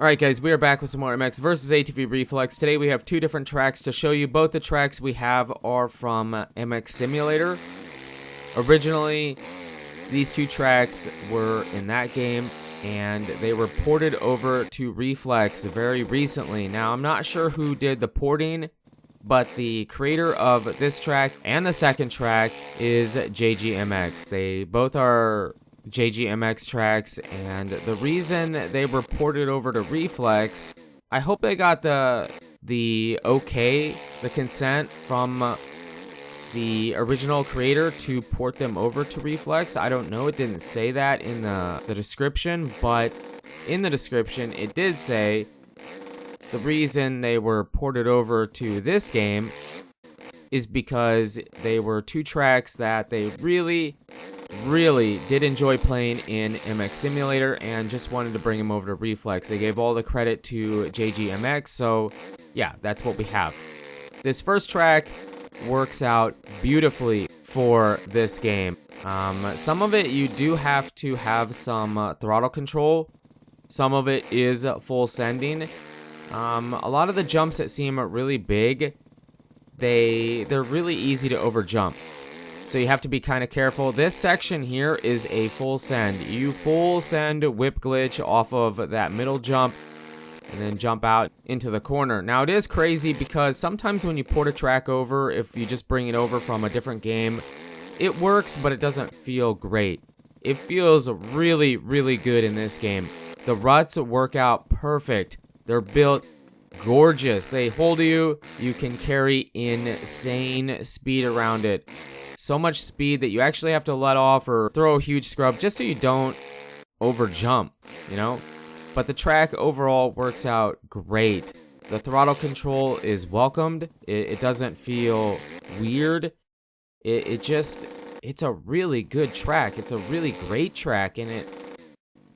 Alright guys, we are back with some more MX versus ATV Reflex. Today we have two different tracks to show you. Both the tracks we have are from MX Simulator. Originally, these two tracks were in that game, and they were ported over to Reflex very recently. Now, I'm not sure who did the porting, but the creator of this track and the second track is JGMX. They both are JGMX tracks, and the reason they were ported over to Reflex, I hope they got the consent from the original creator to port them over to Reflex. I don't know, it didn't say that in the description, but in the description it did say the reason they were ported over to this game is because they were two tracks that they really did enjoy playing in MX Simulator and just wanted to bring them over to Reflex. They gave all the credit to JGMX, so yeah, that's what we have. This first track works out beautifully for this game. Some of it you do have to have some throttle control. Some of it is full sending. A lot of the jumps that seem really big, they're really easy to overjump. So you have to be kind of careful. This section here is a full send. You full send whip glitch off of that middle jump and then jump out into the corner. Now it is crazy because sometimes when you port a track over, if you just bring it over from a different game, it works, but it doesn't feel great. It feels really good in this game. The ruts work out perfect. They're built gorgeous. They hold you. You can carry insane speed around it. So much speed that you actually have to let off or throw a huge scrub just so you don't over jump, you know? But the track overall works out great. The throttle control is welcomed. It doesn't feel weird. It's a really good track. It's a really great track, and it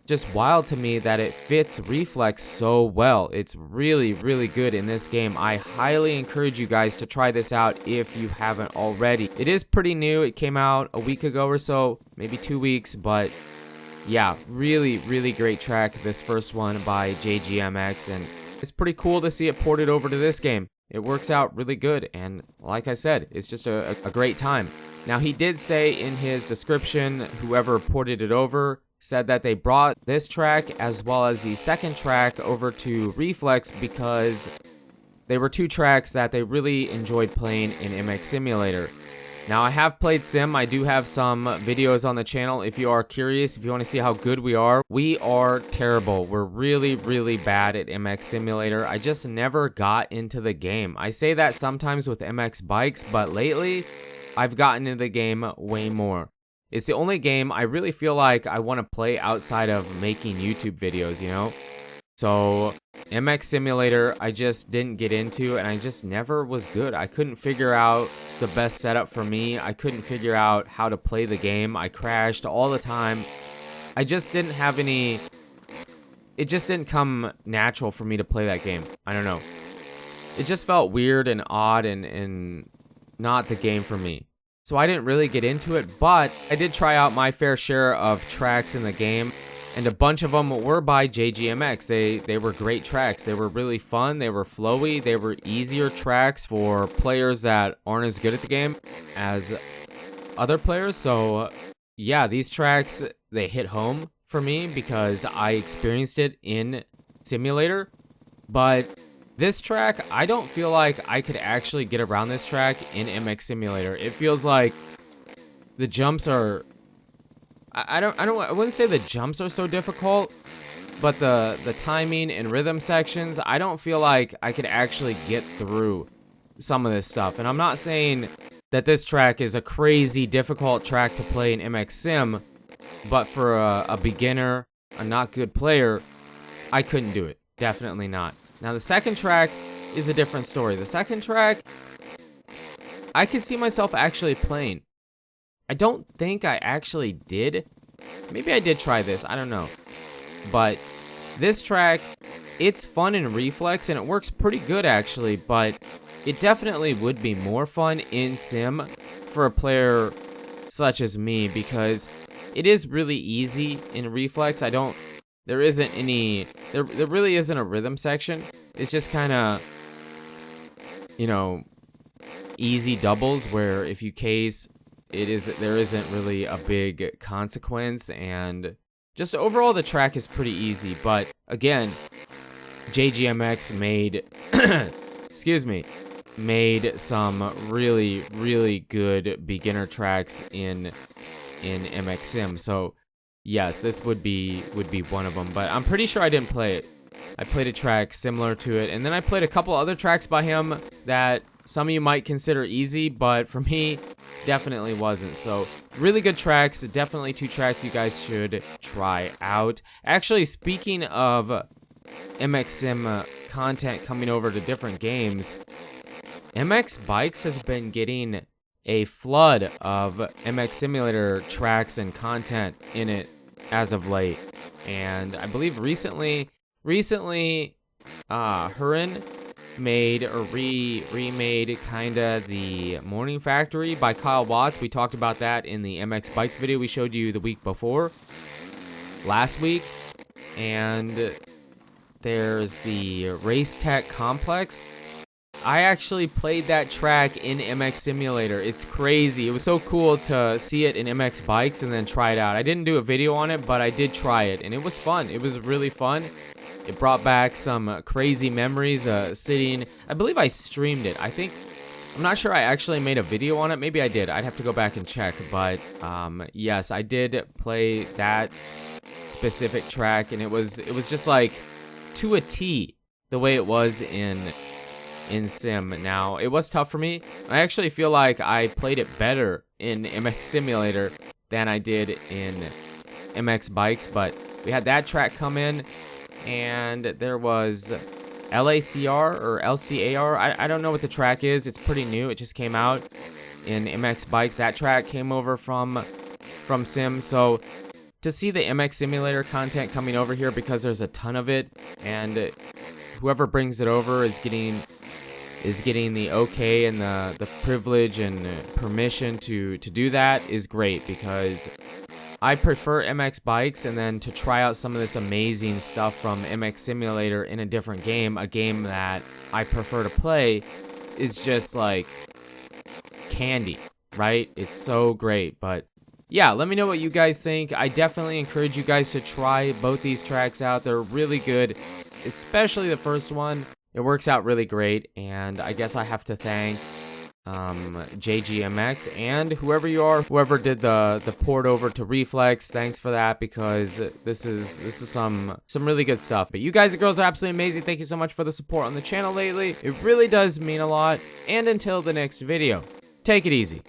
just wild to me that it fits Reflex so well. It's really good in this game. I highly encourage you guys to try this out if you haven't already. It is pretty new. It came out a week ago or so, maybe 2 weeks, but yeah, really great track, this first one by JGMX, and it's pretty cool to see it ported over to this game. It works out really good, and like I said, it's just a great time. Now, he did say in his description, whoever ported it over said that they brought this track as well as the second track over to Reflex because they were two tracks that they really enjoyed playing in MX Simulator. Now, I have played Sim. I do have some videos on the channel. If you are curious, if you want to see how good we are terrible. We're really bad at MX Simulator. I just never got into the game. I say that sometimes with MX bikes, but lately I've gotten into the game way more. It's the only game I really feel like I want to play outside of making YouTube videos, you know? So, MX Simulator, I just didn't get into, and I just never was good. I couldn't figure out the best setup for me. I couldn't figure out how to play the game. I crashed all the time. I just didn't have any... It just didn't come natural for me to play that game. I don't know. It just felt weird and odd and not the game for me. So I didn't really get into it, but I did try out my fair share of tracks in the game, and a bunch of them were by JGMX. They were great tracks. They were really fun. They were flowy. They were easier tracks for players that aren't as good at the game as other players. So yeah, these tracks, they hit home for me because I experienced it in Simulator, but this track, I don't feel like I could actually get around this track in MX Simulator. It feels like the jumps are... I wouldn't say the jumps are so difficult, but the timing and rhythm sections, I don't feel like I could actually get through some of this stuff. And I'm not saying that this track is a crazy difficult track to play in MX Sim, but for a beginner, a not good player, I couldn't do it. Definitely not. Now, the second track is a different story. The second track, I could see myself actually playing. I don't think I actually did. Maybe I did try this. I don't know. But this track, it's fun in Reflex, and it works pretty good, actually. But it definitely would be more fun in Sim for a player such as me, because it is really easy in Reflex. I don't there isn't any, there really isn't a rhythm section. It's just kind of, you know, easy doubles where if you case, there isn't really a big consequence, and just overall the track is pretty easy. But again, JGMX made excuse me, made some really good beginner tracks in MX Sim. So yes, this would be one of them, but I'm pretty sure I didn't play it. I played a track similar to it, and then I played a couple other tracks by him that some of you might consider easy, but for me, definitely wasn't. So really good tracks, definitely 2 tracks you guys should try out. Actually, speaking of MX Sim content coming over to different games, MX Bikes has been getting a flood of MX Simulator tracks and content in it as of late. And I believe recently, Hurin made or remade kinda the Morning Factory by Kyle Watts. We talked about that in the MX Bikes video we showed you the week before, last week. And there's the Race Tech Complex. I actually played that track in MX Simulator. It's crazy. It was so cool to see it in MX Bikes and then try it out. I didn't do a video on it, but I did try it, and it was fun. It was really fun. It brought back some crazy memories sitting. I believe I streamed it. I'm not sure I actually made a video on it. Maybe I did. I'd have to go back and check. But yes, I did play that specific track, and it was just like to a T the way it was in Sim. Now, it was tough for me. I actually feel like I played it better in MX Simulator than I did in MX Bikes, but we had that track come in, and there was LACR or LCAR. I don't know what the track is. It's pretty new. It just came out in MX Bikes. That track came over from Sim. So to see the MX Simulator content coming over here, because there's a ton of it, and whoever brings it over is getting the okay and the privilege and permission to do that is great, because I prefer MX Bikes, and then to try out some of this amazing stuff from MX Simulator in a different game, a game that I prefer to play, is just like candy, right? It's so great. But yeah, let me know what you guys think. I definitely encourage you guys to try both these tracks out. They're really good, especially the first one. It works out really great, and I guess I have to thank JGMX and whoever you are, whoever did the port over to Reflex. Thanks for that, because this is some really good stuff. But you guys and girls are absolutely amazing. Thank you so much for the support on the channel lately. It really does mean a lot. And until the next video, take it easy.